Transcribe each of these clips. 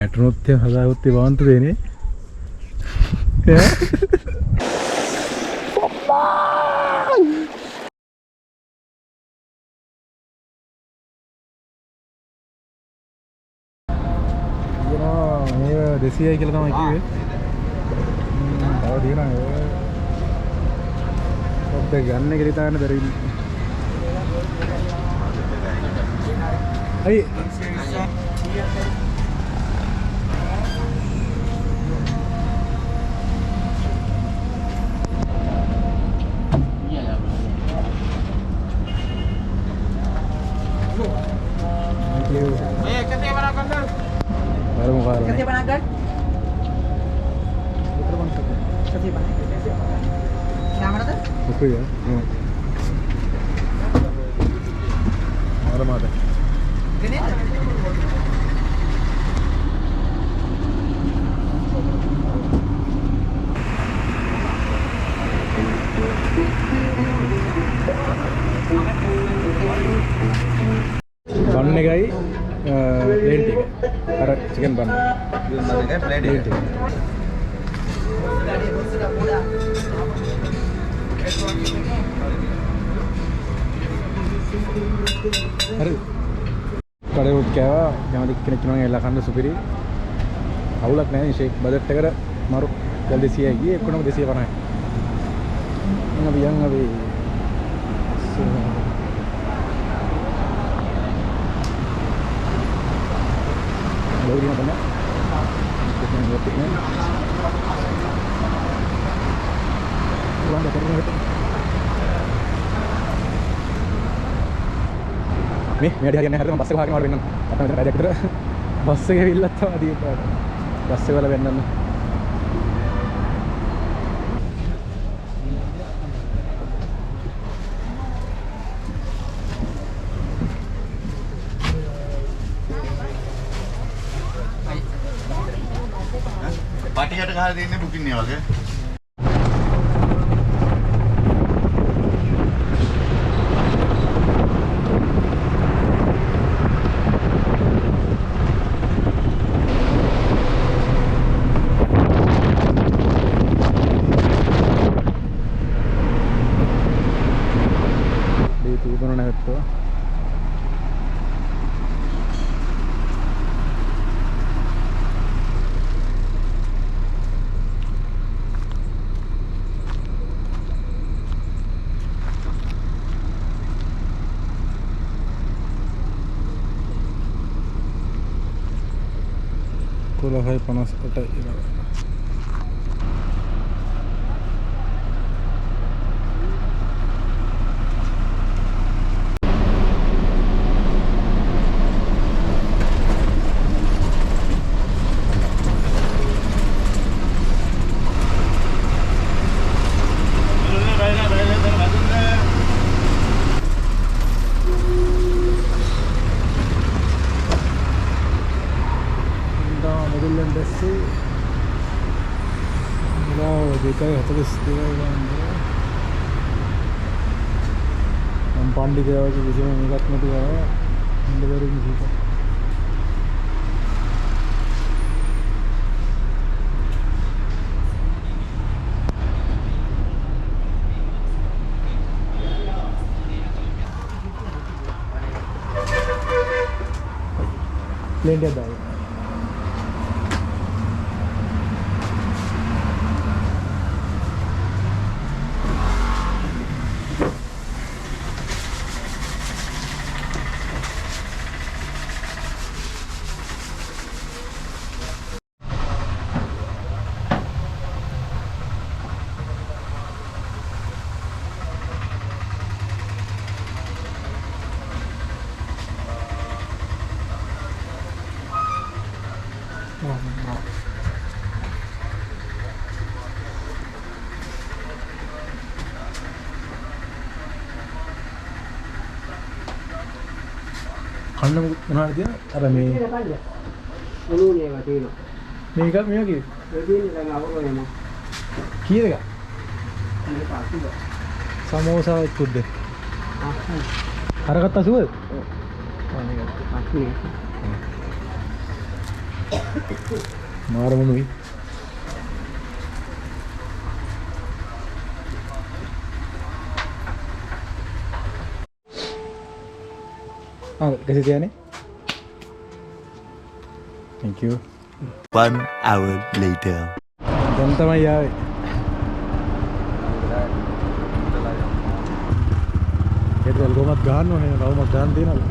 වැටුනොත් හදාගත්තේ වන්ත දෙනේ. මේ 200යි කියලා තමයි කිව්වේ. තව තියෙනවා. ඔබ ගන්න එක හිතාගෙන බැරි. අයි Kasih panagan? Kasih panagan. Nama apa? Oke ya. Ada mana? Gini. Bun එකයි ප්ලේන් ටික. අර චිකන් බන්. බන් එකයි ප්ලේන් ටික. හරි. කඩේ උත් කෑවා. යමදි කෙනෙක් කියනවා එලා කන්න සුපිරි. අවුලක් නැහැ ෂේක් බජට් එකට මරු 200යි ගියේ එක්කනම 250යි. යන් අපි baru dia banyak kita ngeliatnya pulang datarnya gitu nih ini hari hari bus එක වහගෙන වර වෙන්න අපිට මෙතන පැයක් විතර බස් එක ඇවිල්ලා තමයි දීපාට බස් එක වල වෙන්නන්න පටියට ගහලා දෙන්නේ බුකින් නේ වගේ. මේ තීවන නැවතුවා Kulahai panas ada ini. Wow, dekai hatalis dekai ganda. Nam pandi dewa ki kisima megat mati gaya. Inde baru musika. Plane dia dah. කන්න මොනවද තියෙන? අර මේ උණුනේ ඒවා තියෙනවා. මේක මේක කිව්වේ. ඒ දෙන්නේ දැන් අවරෝනේ. කීයද එක? මේක 80. සමෝසා එක්කුද්ද? අරකට 80ද? ඔව්. අනේ 80. මාරමුණුයි. Kasih ni. Thank you. 1 hour later. Dan තමයි ආවේ. ඒකවල කොහොමද ගන්න ඕනේ? රවුමක් ගන්න තියෙනවද?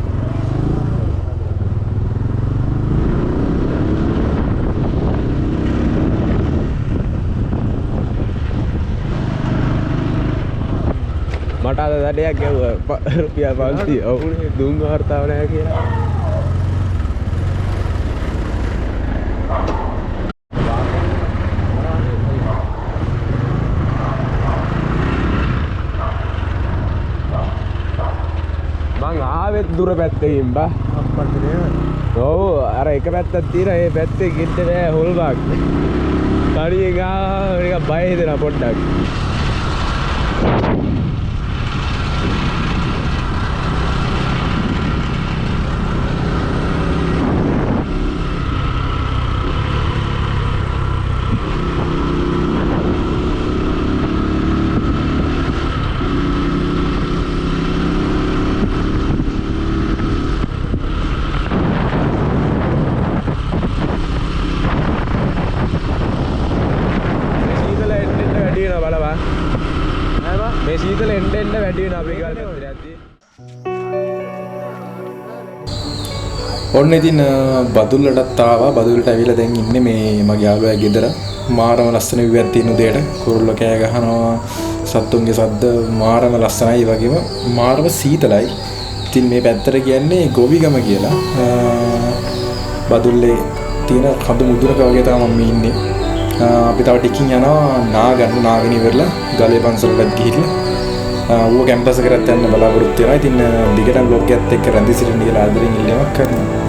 මට අද දඩයක් ගැව්වා රුපියල් 500. ඔව් දුම් වර්තාව නැහැ කියලා. මං ආවෙත් දුර පැත්තකින් බා. අප්පට නේද? ඔව් අර එක පැත්තක් තියෙනවා. ඒ පැත්තේ ගින්න බෑ හොල්බක්. තනියෙන් ගාව නිකන් බය හිතෙනවා පොඩ්ඩක්. මේ සීතල එන්න වැඩි වෙනවා අපේ ගෙවල් පැත්තට යද්දී. ඔන්න ඉතින් බදුල්ලටත් ආවා. බදුල්ලට ඇවිල්ලා දැන් ඉන්නේ මේ මගේ යාළුවා ගෙදර. මාරම ලස්සන විවයක් තියෙන උදේට. කුරුල්ල කෑ ගහනවා. සත්තුන්ගේ සද්ද මාරම ලස්සනයි. ඒ වගේම මාරම සීතලයි. ඉතින් මේ පැත්තට කියන්නේ ගොවිගම කියලා. බදුල්ලේ තියෙන කඳු මුදුනක වගේ තමයි මම ඉන්නේ. අපි තව ටිකින් යනවා නාගෙන ඉවරලා ගලේ පන්සලට ගිහිල්ලා ඌව කැම්පස් එකට යන්න බලාපොරොත්තු වෙනවා. ඉතින් දිගටම බ්ලොග් එකත් එක්ක රැඳී සිටින්න කියලා ආදරෙන් ඉල්ලීමක් කරනවා.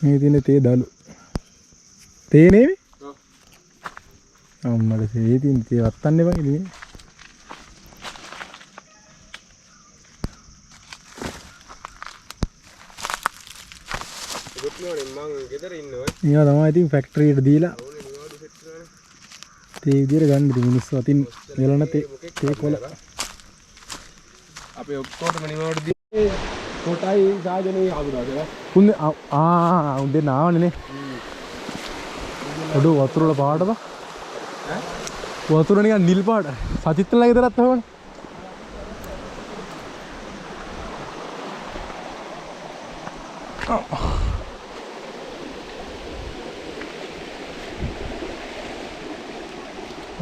මේ තියෙන තේ දලු. තේ නෙමෙයි? ඔව්. අම්මලා තේ තියෙන තේ වත්තන්න එපා ඉතින්. good morning මං ගෙදර ඉන්නවා. මේවා තමයි ඉතින් ෆැක්ටරියට දීලා. තේ විදියට ගන්න ඉතින් මිනිස්සු අතින් වෙලන තේ කොළ. අපේ ඔක්කොටම නිවාඩු දී කොටයි සාජනේ ආවුදාද? උන් උන් දෙන්න ආවනේ නේ. ඔඩු වතුර වල පාටද? වතුර නිකන් නිල් පාට. සචිත්‍රලා ගෙදරත් එහෙමනේ.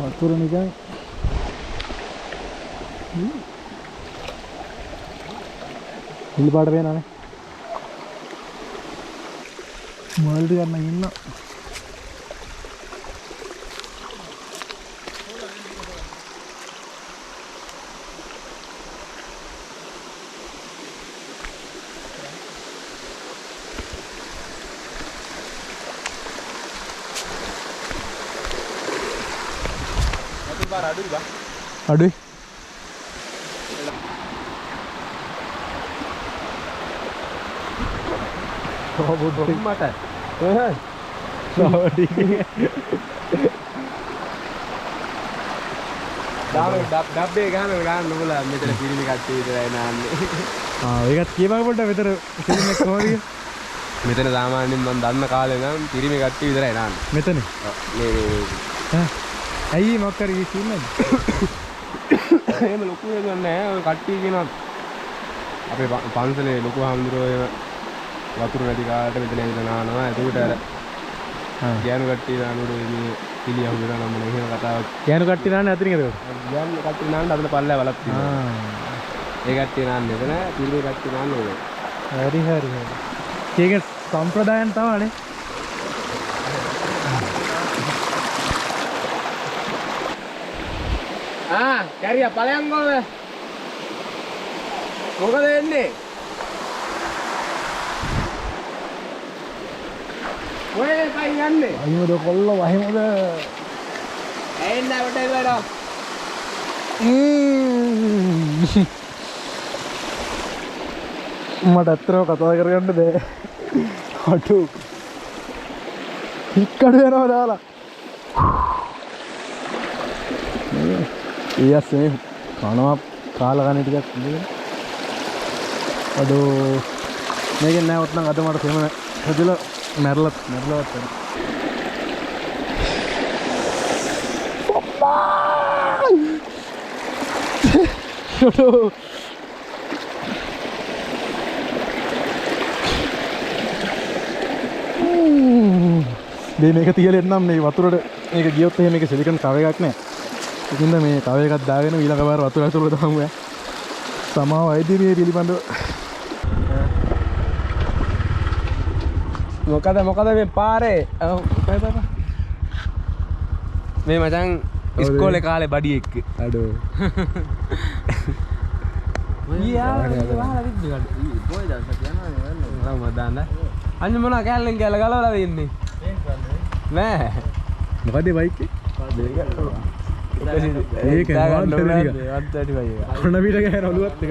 වතුර නිකන් නිල් පාට වෙනානේ. මොල් ටිකක් නම් ඉන්න. අඩුයි. මට ඩබ්බේ ගන්න නුඹලා මෙතන පිරිමි කට්ටිය විතරයි නාන්නේ. ඒකත් කියපන් පොඩ්ඩක් මෙතන ෆිල්ම් එක කොහොමද? මෙතන සාමාන්‍යයෙන් මම දන්න කාලේ නම් පිරිමි කට්ටිය විතරයි නාන්නේ. මෙතන. මේ ඇයි මොකක් හරි කියන්නේ? එහෙම ලොකු එකක් නැහැ. ඔය කට්ටිය කියනවා අපේ පන්සලේ ලොකු හාමුදුරුවෝ එහෙම වතුර නැති කාලට මෙතන ඇවිල්ලා නානවා. එතකොට අර ගෑනු කට්ටිය නානකොට මේ පිළියහු වෙනවා නම් මොන එහෙම කතාවක්. ගෑනු කට්ටිය නාන්නේ අතරින් ඒකද? ගෑනු කට්ටිය නාන්න අතන පල්ලෑ වලක් තියෙනවා. ඒ කට්ටිය නාන්නේ එතන පිළිමි කට්ටිය නාන්නේ ඕක. හරි. ඒක සම්ප්‍රදායන් තමයිනේ. කැරියා ඵලයන් ගොල්ල. මොකද එන්නේ? ඔය පයින් යන්නේ. අයියෝ කොල්ල වහිමද? එන්න කොට ඉවරෝ. මට ඇත්තටම කතා කරගන්න බෑ. අටු. හික්කඩ යනවා දාලා. ඊයස් මේ කනවා කාලා කන්නේ ටිකක් ඉඳගෙන. අඩෝ මේකෙන් නැවොත් නම් අද මට තේම හදලා මැරලත් වෙනවා. අඩෝ මේක තියලා එන්නම් මේ වතුරට මේක ගියොත් එහෙම මේක සිලිකන් කව එකක් නෑ. ඒකින්ද මේ කව එකක් දාගෙන ඊළඟ පාර වතුර ඇතුළට දාමු ඈ. සමාව අයිති මේ පිළිබඳව. මොකද මේ පාරේ මේ මචං ඉස්කෝලේ කාලේ බඩි එක්ක. අඩෝ. අන්න මොනවා කැලෙන් කැල ගලවලා දෙන්නේ නෑ. මොකද බයික් එක? ඒක කොන පිට ගෑන ඔලුවත් එක.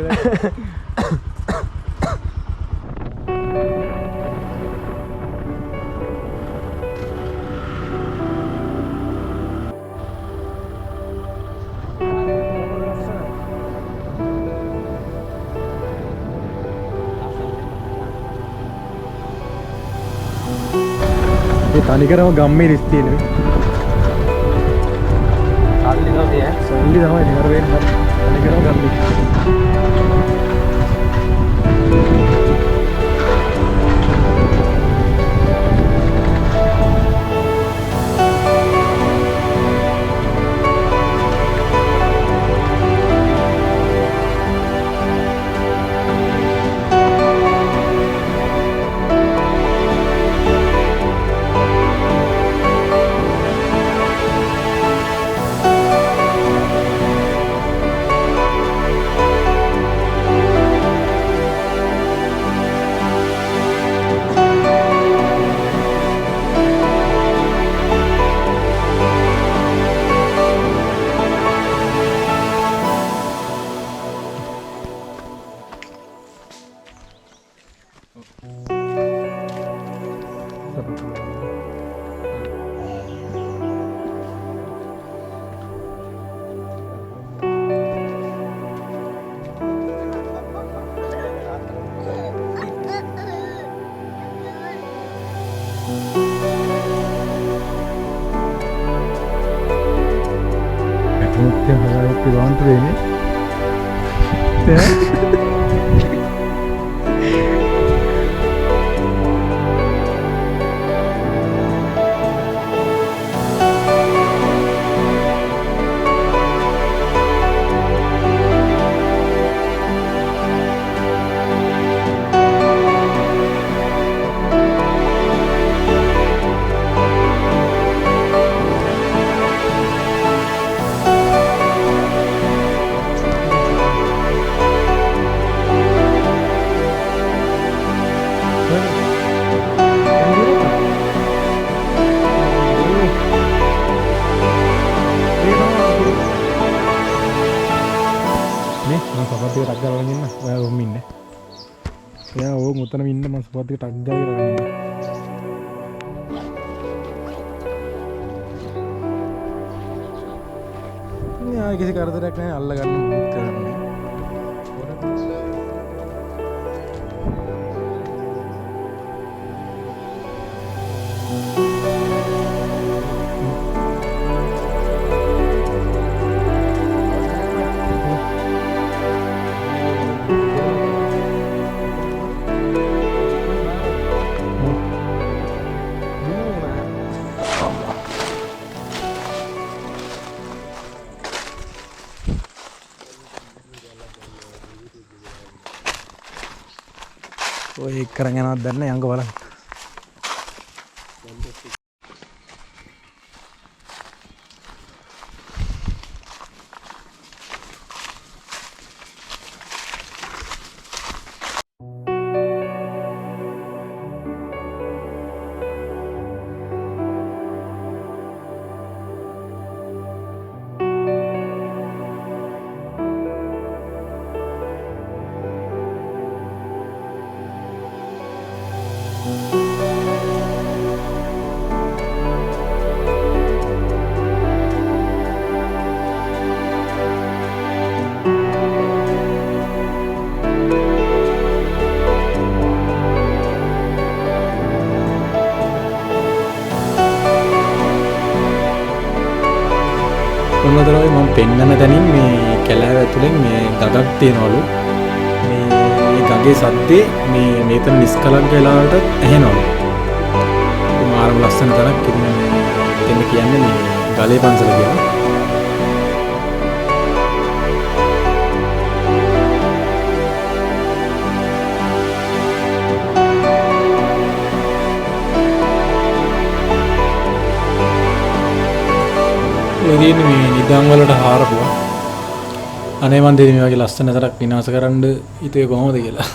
ඒ තනිකරම ගම්මේ රිස් තියෙනවා. සල්ලි තමයි නිකර වෙන්නේ. තනිකරම ගම්මේ. You want to win it? සපත්තික ටක් ගාලා ඉන්න. ඔයා ඔහොම ඉන්න. එයා ඕක උතනම ඉන්න මම සපත්තික ටක් ගාලා ඉන්න. යා කිසි කරදරයක් නැහැ අල්ල ගන්න මුත් කරන්නේ. ඔය එක් කරන් යනවත් දන්නේ යංග බලන්න. ඔන්නතරයි මම පෙන්නන තැනින් මේ කැලෑව ඇතුලෙන් මේ ගගක් තියනවලු. මේ ගගේ සද්දේ මේ මේතන නිස්කලංක වෙලාවට ඇහෙනවලු. ඒ මාරම ලස්සන තැනක් ඉතින් කියන්නේ මේ ගලේ පන්සල කියලා. ඉතින් මේ නිදාන් වලට හාරපුවා. අනේ මන් දෙවි මේ වගේ ලස්සන තරක් විනාශ කරන්න හිතුවේ කොහොමද කියලා.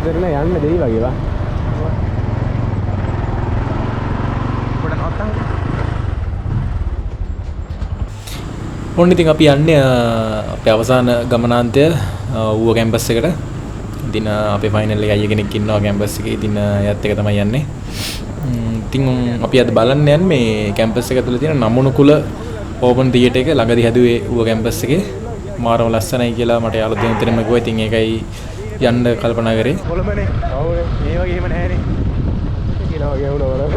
ගෙදර නෑ යන්න දෙයි වගේ වා. ඔන්න ඉතින් අපි යන්නේ අපේ අවසාන ගමනාන්තය ඌව කැම්පස් එකට. ඉතින් අපේ ෆයිනල් එකේ අයිය කෙනෙක් ඉන්නවා කැම්පස් එකේ. ඉතින් එයාත් එක තමයි යන්නේ. ඉතින් අපි අද බලන්න යන්නේ මේ කැම්පස් එක තුළ තියෙන නමුණුකුල ඕපන් තියටර් එක ළඟදී හැදුවේ ඌව කැම්පස් එකේ. මාරම ලස්සනයි කියලා මට යාළුවෝ දෙන්නෙම කිව්වා. ඉතින් ඒකයි යන්න කල්පනා කරේ. කොළඹනේ. ඔව් මේ වගේ එහෙම නැහැනේ. කියලා වගේ වුණා වල.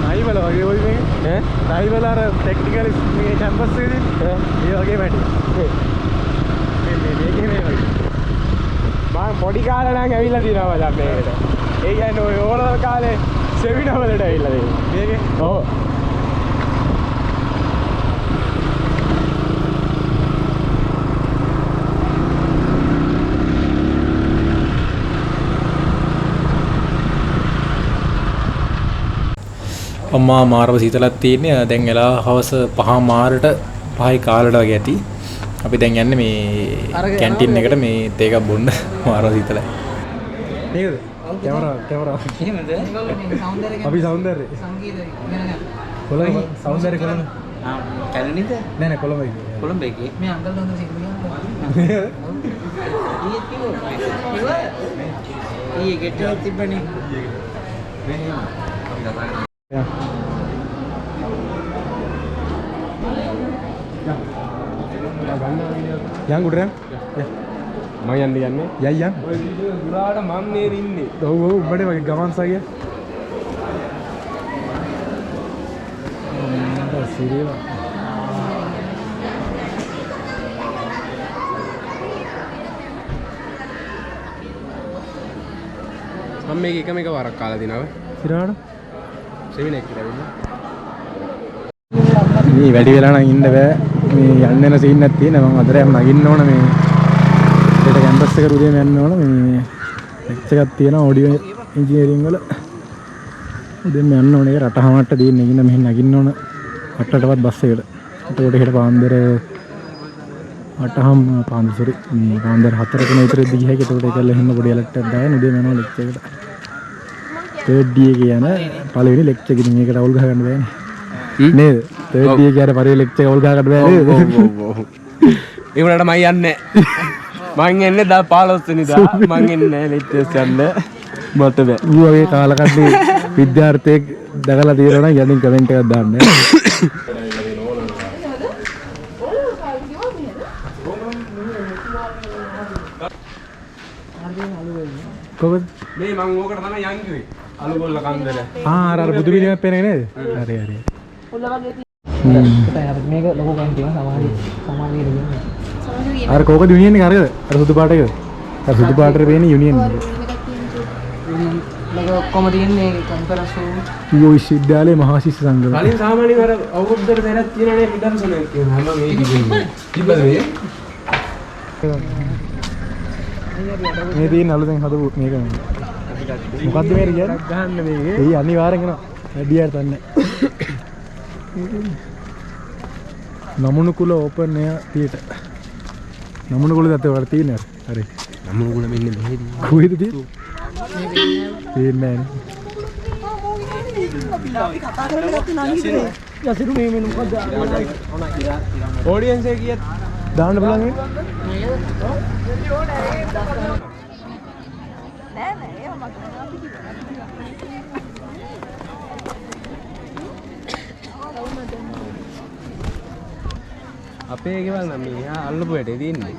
නයිවල වගේ ඔය මේ නයිවල අර ටෙක්නිකල් මේ කැම්පස් එකේදී මේ වගේ වැඩි. මේකේ මේ වගේ. මම පොඩි කාලේ නම් ඇවිල්ලා දිනවා දැන් මේකට. ඒ කියන්නේ ඔය ඕනම කාලේ සෙමිනාර් වලට ඇවිල්ලා තියෙනවා. මේකේ. ඔව්. අම්මා මාරව සීතලක් තියෙන්නේ. දැන් වෙලා හවස 5:00 5යි කාලට වගේ ඇති. අපි දැන් යන්නේ මේ කැන්ටින් එකට මේ තේ එකක් බොන්න. මාරව සීතලයි. නේද? කැමරා. එහෙමද? සෞන්දර්ය අපි සෞන්දර්ය. සංගීත ඉගෙන ගන්න. කොළඹ සෞන්දර්ය කොළඹ. කැලණිද? නෑ නෑ කොළඹ ඉන්නේ. කොළඹ එකේ. මේ අංකල් දොන්දර සිංහල කියනවා. ඊයේ කිව්වා. ඊයේ ගෙට්ටුවක් තිබ්බනේ. Ya. Yang udah ya. Mayan di kan ya yang. Durada mam නේ ඉන්නේ. ඔව් ඔව් උඹට වගේ ගමන් සගිය. සිරියව. මම මේක එකම එක වරක් කාලා දිනව. සිරාට සෙමිනෙක් කියලා වෙන්නේ. මේ වැඩි වෙලා නම් ඉන්න බෑ. මේ යන්න යන සීන් එකක් තියෙනවා. මම අදට යන්න නගින්න ඕන මේ. ඒකට කැම්පස් එකට උදේම යන්න ඕන මේ. ලෙක්චර් එකක් තියෙනවා ඔඩියෝ ඉංජිනේරින් වල. උදේම යන්න ඕන. ඒක රටහමට්ට දෙන්න ඉන්න මෙහෙන් නගින්න ඕන. 8:00ටවත් බස් එකට. එතකොට එහෙට පාන්දර 8:00ම පාන්දර මේ පාන්දර 4ක විතර දිග හැකි. එතකොට ඒකල්ල එහෙම පොඩි ඇලට් එකක් දාගෙන උදේම යනවා ලෙක්චර් එකට. තර්ඩ් ඩී එකේ යන පළවෙනි ලෙක්චර් එක. ඉතින් මේකට අවුල් ගහ ගන්න බෑනේ. නේද? තර්ඩ් ඩී එකේ අර පළවෙනි ලෙක්චර් එක අවුල් ගහ ගන්න බෑ නේද? ඔව්. ඒ වුණාට මම යන්නේ නැහැ. මං එන්නේ 15 වෙනිදා. මං එන්නේ නැහැ ලෙක්චර්ස් යන්න. මට බෑ. ඌ වගේ කාලකන්ණි විද්‍යාර්ථයෙක් දැකලා තියෙනවා නම් යටින් කමෙන්ට් එකක් දාන්න. කොහොමද? මේ මං ඕකට තමයි යන් කිව්වේ. අලුගොල්ල කන්දර. අර බුදු පිළිමයක් පේනක නේද? හරි හරි. උල්ල වගේ තියෙනවා. මේක ලොකු ගන්න තියෙනවා සමාධිය කියන්නේ. අර කෝකද යුනියන් එක අරද? අර සුදු පාට එකද? අර සුදු පාටේ වෙන්නේ යුනියන් එක. මේක ඔක්කොම තියෙන්නේ කන්ෆරන්ස් රූම්. ඌ විශ්වවිද්‍යාලයේ මහා ශිෂ්‍ය සංගම. කලින් සාමාන්‍යයෙන් අර අවුරුද්දකට පෙරත් තියෙනනේ නිදර්ශනයක් කියනවා. හැම මේ කිව්වේ. තිබ්බද මේ? මේ තියෙන අලුතෙන් හදපු මේක මොකද්ද මේ කියන්නේ? ගහන්න මේකේ. ඒ අනිවාර්යෙන් එනවා. වැඩියට තන්නේ. නමුණුකුල ඕපන් එයා තියේට. නමුණුකුල දැත්තේ වල තියෙන්නේ. හරි. නමුණුකුල මෙන්න මෙහෙදී. කොහෙද තියෙන්නේ? තියෙන්නේ නැහැ. අපි කතා කරලා ගත්තේ නංගිනේ. යසිරු මේ මෙන්න මොකද්ද? ඔඩියන්ස් එක කීයද? දාන්න බලන්න නෑ නෑ ඒව මට අපි කිව්වා අපේ ගෙවල් නම් මේ අල්ලපු වැඩේ තියෙන්නේ